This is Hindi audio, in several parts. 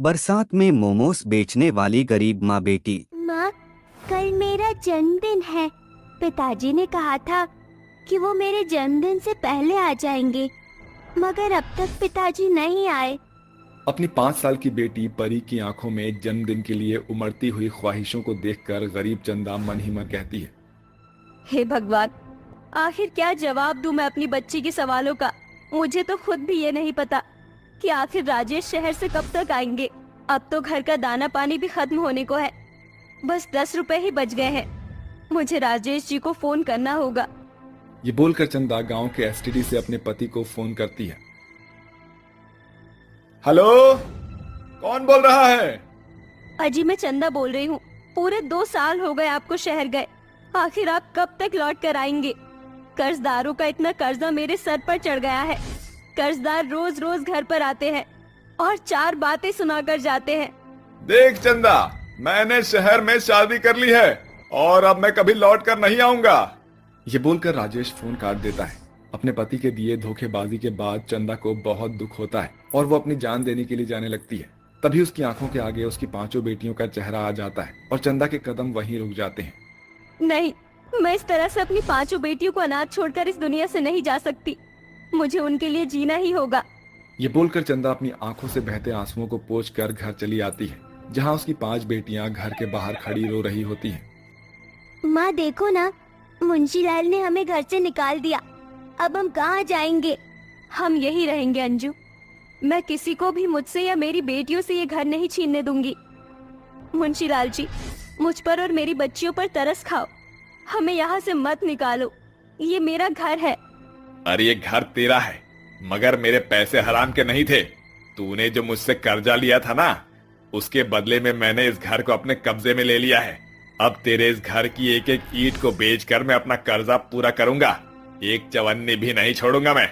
बरसात में मोमोस बेचने वाली गरीब माँ बेटी। माँ, कल मेरा जन्मदिन है। पिताजी ने कहा था कि वो मेरे जन्मदिन से पहले आ जाएंगे, मगर अब तक पिताजी नहीं आए। अपनी 5 साल की बेटी परी की आंखों में जन्मदिन के लिए उमड़ती हुई ख्वाहिशों को देखकर गरीब चंदा मन ही मन कहती है, हे भगवान, आखिर क्या जवाब दूं मैं अपनी बच्ची के सवालों का। मुझे तो खुद भी ये नहीं पता कि आखिर राजेश शहर से कब तक आएंगे। अब तो घर का दाना पानी भी खत्म होने को है। बस 10 रुपए ही बच गए हैं। मुझे राजेश जी को फोन करना होगा। ये बोलकर चंदा गांव के एसटीडी से अपने पति को फोन करती है। हेलो, कौन बोल रहा है? अजी, मैं चंदा बोल रही हूँ। पूरे 2 साल हो गए आपको शहर गए। आखिर आप कब तक लौट कर आएंगे? कर्जदारों का इतना कर्जा मेरे सर पर चढ़ गया है। कर्जदार रोज रोज घर पर आते हैं और 4 बातें सुनाकर जाते हैं। देख चंदा, मैंने शहर में शादी कर ली है और अब मैं कभी लौट कर नहीं आऊंगा। ये बोलकर राजेश फोन काट देता है। अपने पति के दिए धोखेबाजी के बाद चंदा को बहुत दुख होता है और वो अपनी जान देने के लिए जाने लगती है। तभी उसकी आंखों के आगे उसकी 5 बेटियों का चेहरा आ जाता है और चंदा के कदम वहीं रुक जाते हैं। नहीं, मैं इस तरह से अपनी 5 बेटियों को अनाथ छोड़कर इस दुनिया से नहीं जा सकती। मुझे उनके लिए जीना ही होगा। ये बोलकर चंदा अपनी आंखों से बहते आंसुओं को पोंछकर घर चली आती है, जहाँ उसकी 5 बेटियां घर के बाहर खड़ी रो रही होती हैं। माँ देखो ना, मुंशीलाल ने हमें घर से निकाल दिया। अब हम कहाँ जाएंगे? हम यही रहेंगे अंजू। मैं किसी को भी मुझसे या मेरी बेटियों से ये घर नहीं छीनने दूंगी। मुंशीलाल जी, मुझ पर और मेरी बच्चियों पर तरस खाओ। हमें यहाँ से मत निकालो। ये मेरा घर है। अरे ये घर तेरा है, मगर मेरे पैसे हराम के नहीं थे। तूने जो मुझसे कर्जा लिया था ना, उसके बदले में मैंने इस घर को अपने कब्जे में ले लिया है। अब तेरे इस घर की एक एक ईंट को बेचकर मैं अपना कर्जा पूरा करूंगा। एक चवन्नी भी नहीं छोड़ूंगा मैं।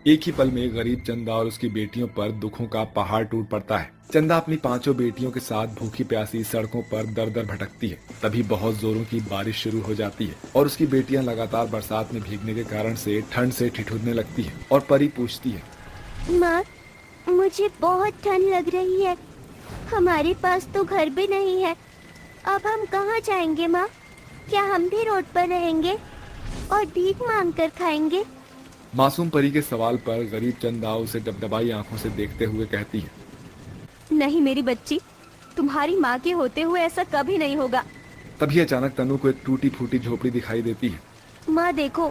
एक ही पल में गरीब चंदा और उसकी बेटियों पर दुखों का पहाड़ टूट पड़ता है। चंदा अपनी 5 बेटियों के साथ भूखी प्यासी सड़कों पर दर दर भटकती है। तभी बहुत जोरों की बारिश शुरू हो जाती है और उसकी बेटियां लगातार बरसात में भीगने के कारण से ठंड से ठिठुरने लगती है। और परी पूछती है, माँ, मुझे बहुत ठंड लग रही है। हमारे पास तो घर भी नहीं है। अब हम कहाँ जाएंगे माँ? क्या हम भी रोड पर रहेंगे और भीख मांग कर खाएंगे? मासूम परी के सवाल पर गरीब चंदा उसे डबडबाई आंखों से देखते हुए कहती है, नहीं मेरी बच्ची, तुम्हारी माँ के होते हुए ऐसा कभी नहीं होगा। तभी अचानक तनु को एक टूटी फूटी झोपड़ी दिखाई देती है। माँ देखो,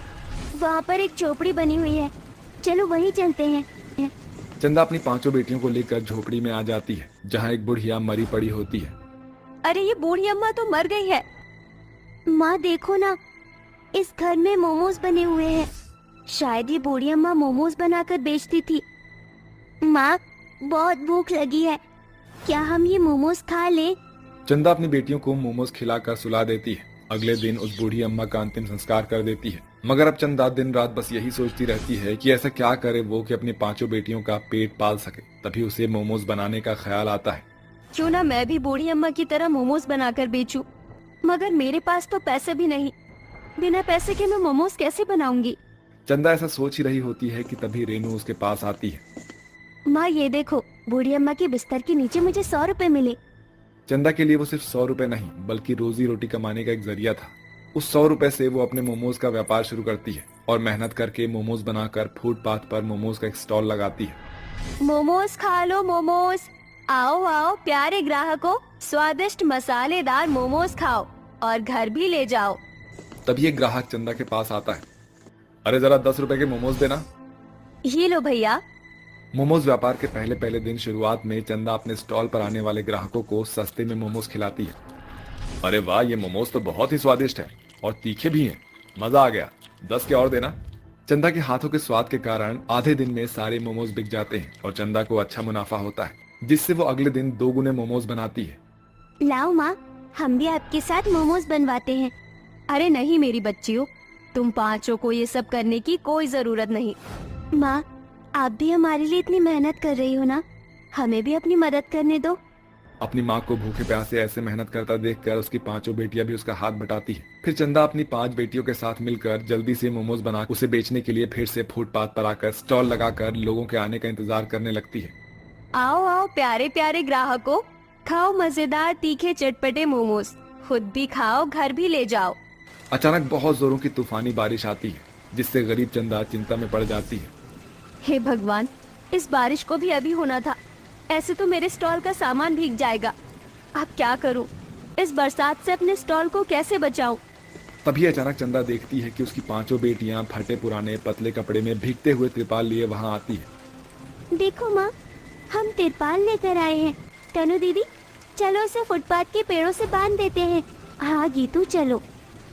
वहाँ पर एक झोपड़ी बनी हुई है। चलो वहीं चलते हैं। चंदा अपनी 5 बेटियों को लेकर झोपड़ी में आ जाती है, जहाँ एक बुढ़िया मरी पड़ी होती है। अरे ये बूढ़ी अम्मा तो मर गई है। माँ देखो ना, इस घर में मोमोज बने हुए हैं। शायद ये बूढ़ी अम्मा मोमोज बनाकर बेचती थी। माँ, बहुत भूख लगी है। क्या हम ये मोमोज खा लें? चंदा अपनी बेटियों को मोमोज खिलाकर सुला देती है। अगले दिन उस बूढ़ी अम्मा का अंतिम संस्कार कर देती है। मगर अब चंदा दिन रात बस यही सोचती रहती है कि ऐसा क्या करे वो कि अपनी 5 बेटियों का पेट पाल सके। तभी उसे मोमोज बनाने का ख्याल आता है। क्यों ना मैं भी बूढ़ी अम्मा की तरह मोमोज बनाकर बेचूं। मगर मेरे पास तो पैसे भी नहीं। बिना पैसे के मैं मोमोज कैसे बनाऊंगी? चंदा ऐसा सोच ही रही होती है कि तभी रेनू उसके पास आती है। माँ ये देखो, बूढ़ी अम्मा के बिस्तर के नीचे मुझे 100 रुपए मिले। चंदा के लिए वो सिर्फ 100 रुपए नहीं, बल्कि रोजी रोटी कमाने का एक जरिया था। उस 100 रुपए से वो अपने मोमोज का व्यापार शुरू करती है और मेहनत करके मोमोज बनाकर फुटपाथ पर मोमोज का एक स्टॉल लगाती है। मोमोज खा लो मोमोज। आओ आओ प्यारे ग्राहकों, स्वादिष्ट मसालेदार मोमोज खाओ और घर भी ले जाओ। तभी एक ग्राहक चंदा के पास आता है। अरे जरा 10 रुपए के मोमोज देना। ये लो भैया। मोमोज व्यापार के पहले पहले दिन शुरुआत में चंदा अपने स्टॉल पर आने वाले ग्राहकों को सस्ते में मोमोज खिलाती है। अरे वाह, ये मोमोज तो बहुत ही स्वादिष्ट है और तीखे भी हैं। मजा आ गया, 10 के और देना। चंदा के हाथों के स्वाद के कारण आधे दिन में सारे मोमोज बिक जाते हैं और चंदा को अच्छा मुनाफा होता है, जिससे वो अगले दिन 2 गुने मोमोज बनाती है। लाओ माँ, हम भी आपके साथ मोमोज बनवाते हैं। अरे नहीं मेरी बच्चियों, तुम 5 को ये सब करने की कोई जरूरत नहीं। माँ, आप भी हमारे लिए इतनी मेहनत कर रही हो ना, हमें भी अपनी मदद करने दो। अपनी माँ को भूखे प्यासे ऐसे मेहनत करता देखकर उसकी 5 बेटियां भी उसका हाथ बटाती है। फिर चंदा अपनी 5 बेटियों के साथ मिलकर जल्दी से मोमोज बना उसे बेचने के लिए फिर से फुटपाथ पर आकर स्टॉल लगाकर लोगों के आने का इंतजार करने लगती है। आओ आओ प्यारे प्यारे ग्राहकों, खाओ मजेदार तीखे चटपटे मोमोज। खुद भी खाओ, घर भी ले जाओ। अचानक बहुत जोरों की तूफानी बारिश आती है, जिससे गरीब चंदा चिंता में पड़ जाती है। हे भगवान, इस बारिश को भी अभी होना था। ऐसे तो मेरे स्टॉल का सामान भीग जाएगा। अब क्या करूं? इस बरसात से अपने स्टॉल को कैसे बचाऊं? तभी अचानक चंदा देखती है कि उसकी 5 बेटियां फटे पुराने पतले कपड़े में भीगते हुए त्रिपाल लिए वहां आती है। देखो माँ, हम तिरपाल लेकर आए हैं। तनु दीदी, चलो इसे फुटपाथ के पेड़ों से बांध देते हैं। हाँ गीतू, चलो।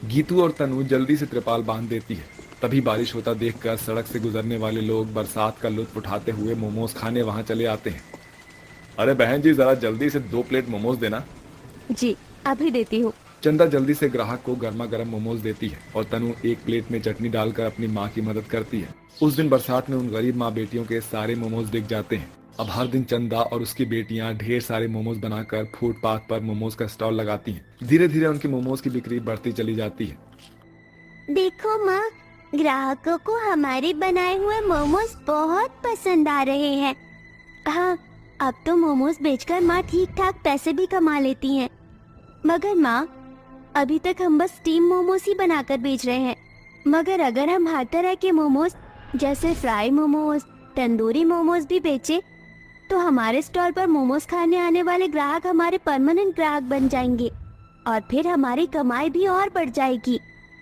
गीतू और तनु जल्दी से त्रिपाल बांध देती है। तभी बारिश होता देखकर सड़क से गुजरने वाले लोग बरसात का लुत्फ उठाते हुए मोमोज खाने वहां चले आते हैं। अरे बहन जी, जरा जल्दी से 2 प्लेट मोमोज देना। जी, अभी देती हूँ। चंदा जल्दी से ग्राहक को गर्मा गर्म मोमोज देती है और तनु एक प्लेट में चटनी डालकर अपनी माँ की मदद करती है। उस दिन बरसात में उन गरीब माँ बेटियों के सारे मोमोज दिख जाते हैं। अब हर दिन चंदा और उसकी बेटियां ढेर सारे मोमोज बनाकर फुटपाथ पर मोमोज का स्टॉल लगाती हैं। धीरे धीरे उनकी मोमोज की बिक्री बढ़ती चली जाती है। देखो माँ, ग्राहकों को हमारे बनाए हुए मोमोज बहुत पसंद आ रहे हैं। हाँ, अब तो मोमोज बेचकर माँ ठीक ठाक पैसे भी कमा लेती हैं। मगर माँ, अभी तक हम बस स्टीम मोमोज ही बनाकर बेच रहे हैं। मगर अगर हम हर तरह के मोमोज जैसे फ्राई मोमोज, तंदूरी मोमोज भी बेचे तो हमारे स्टॉल पर मोमोज खाने आने वाले ग्राहक हमारे परमानेंट ग्राहक बन जाएंगे और फिर हमारी कमाई भी और बढ़ जाएगी।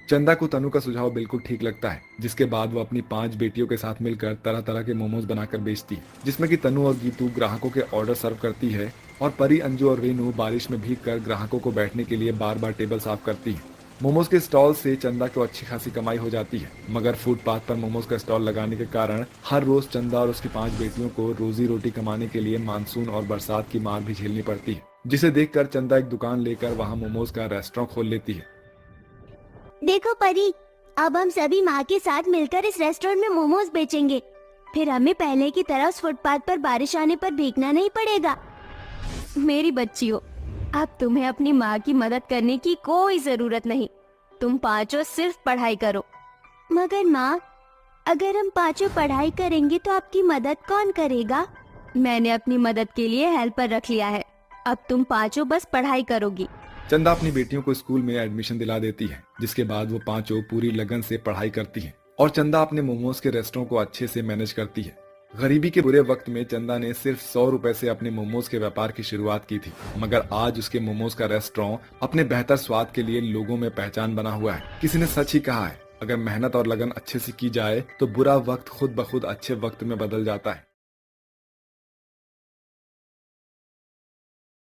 चंदा को तनु का सुझाव बिल्कुल ठीक लगता है, जिसके बाद वो अपनी 5 बेटियों के साथ मिलकर तरह तरह के मोमोज बनाकर बेचती है, जिसमें कि तनु और गीतू ग्राहकों के ऑर्डर सर्व करती है और परी, अंजू और रेनू बारिश में भीगकर ग्राहकों को बैठने के लिए बार बार टेबल साफ करती है। मोमोज के स्टॉल से चंदा को अच्छी खासी कमाई हो जाती है, मगर फुटपाथ पर मोमोज का स्टॉल लगाने के कारण हर रोज चंदा और उसकी 5 बेटियों को रोजी रोटी कमाने के लिए मानसून और बरसात की मार भी झेलनी पड़ती है, जिसे देखकर चंदा एक दुकान लेकर वहां मोमोज का रेस्टोरेंट खोल लेती है। देखो परी, अब हम सभी माँ के साथ मिलकर इस रेस्टोरेंट में मोमोज बेचेंगे। फिर हमें पहले की तरह उस फुटपाथ पर बारिश आने पर भीगना नहीं पड़ेगा। मेरी बच्चियों, अब तुम्हें अपनी माँ की मदद करने की कोई जरूरत नहीं। तुम पांचों सिर्फ पढ़ाई करो। मगर माँ, अगर हम पांचों पढ़ाई करेंगे तो आपकी मदद कौन करेगा? मैंने अपनी मदद के लिए हेल्पर रख लिया है। अब तुम पांचों बस पढ़ाई करोगी। चंदा अपनी बेटियों को स्कूल में एडमिशन दिला देती है, जिसके बाद वो 5 पूरी लगन से पढ़ाई करती हैं और चंदा अपने मोमोज के रेस्टोरेंट को अच्छे से मैनेज करती है। गरीबी के बुरे वक्त में चंदा ने सिर्फ 100 रुपए से अपने मोमोज के व्यापार की शुरुआत की थी, मगर आज उसके मोमोज का रेस्टोरेंट अपने बेहतर स्वाद के लिए लोगों में पहचान बना हुआ है। किसी ने सच ही कहा है, अगर मेहनत और लगन अच्छे से की जाए तो बुरा वक्त खुद ब खुद अच्छे वक्त में बदल जाता है।